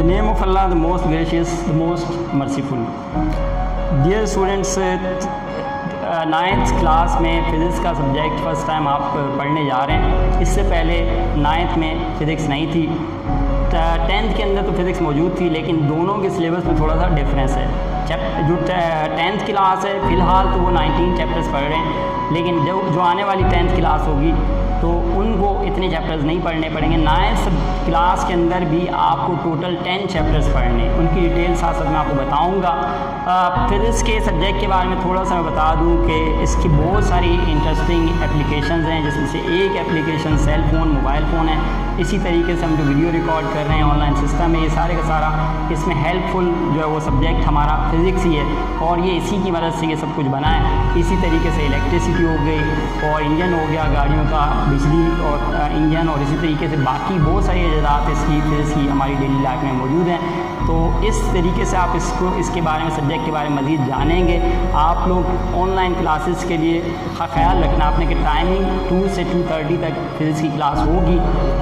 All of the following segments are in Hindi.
the name of Allah, the most gracious, the most merciful. Dear students, ninth class में फ़िज़िक्स का सब्जेक्ट फ़र्स्ट टाइम आप पढ़ने जा रहे हैं। इससे पहले नाइन्थ में फ़िज़िक्स नहीं थी। टेंथ के अंदर तो फ़िज़िक्स मौजूद थी, लेकिन दोनों के सिलेबस में थोड़ा सा डिफरेंस है। जो टेंथ क्लास है फ़िलहाल तो वो 19 चैप्टर्स पढ़ रहे हैं, लेकिन जो आने वाली 10th क्लास होगी तो उनको इतने चैप्टर्स नहीं पढ़ने पड़ेंगे। 9th क्लास के अंदर भी आपको टोटल 10 चैप्टर्स पढ़ने, उनकी डिटेल साथ साथ मैं आपको बताऊंगा। फ़िज़िक्स के सब्जेक्ट के बारे में थोड़ा सा मैं बता दूं कि इसकी बहुत सारी इंटरेस्टिंग एप्लीकेशंस हैं, जिसमें से एक application cell phone, mobile phone है। इसी तरीके से हम जो वीडियो रिकॉर्ड कर रहे हैं ऑनलाइन सिस्टम है, ये सारे का सारा इसमें हेल्पफुल जो है वो सब्जेक्ट हमारा फ़िज़िक्स ही है, और ये इसी की मदद से ये सब कुछ बना है। इसी तरीके से इलेक्ट्रिसिटी हो गई और इंजन हो गया गाड़ियों का, बिजली और इंजन, और इसी तरीके से बाकी बहुत सारी अजात इसकी फ़िज़िक्स की हमारी डेली लाइफ में मौजूद हैं। तो इस तरीके से आप इसके बारे में, सब्जेक्ट के बारे में मज़ीद जानेंगे। आप लोग ऑनलाइन क्लासेस के लिए ख्याल रखना आपने कि टाइमिंग 2 से 2:30 तक फ़िज़िक्स की क्लास होगी,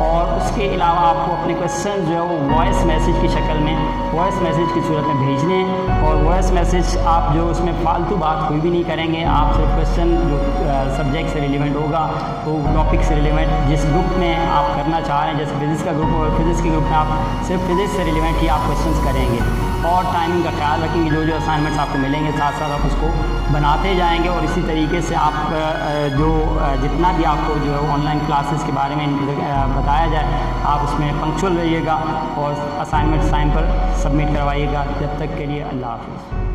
और उसके अलावा आपको अपने क्वेश्चन जो है वो वॉइस मैसेज की शक्ल में, वॉइस मैसेज की सूरत में भेजने हैं। और वॉइस मैसेज आप जो उसमें फालतू बात कोई भी नहीं करेंगे, आप सिर्फ क्वेश्चन जो सब्जेक्ट से रिलेवेंट होगा, तो टॉपिक से रिलेवेंट जिस ग्रुप में आप करना चाह रहे हैं, जैसे फ़िज़िक्स का ग्रुप और फ़िज़िक्स के ग्रुप में आप सिर्फ फ़िज़िक्स से रिलेवेंट ही आप क्वेश्चन करेंगे, और टाइमिंग का ख्याल रखेंगे। जो असाइनमेंट्स आपको मिलेंगे साथ साथ आप उसको बनाते जाएंगे, और इसी तरीके से आप जो जितना भी आपको जो है ऑनलाइन क्लासेस के बारे में बताया जाए, आप उसमें पंक्चुअल रहिएगा और असाइनमेंट टाइम पर सबमिट करवाइएगा। जब तक के लिए अल्लाह हाफ़िज़।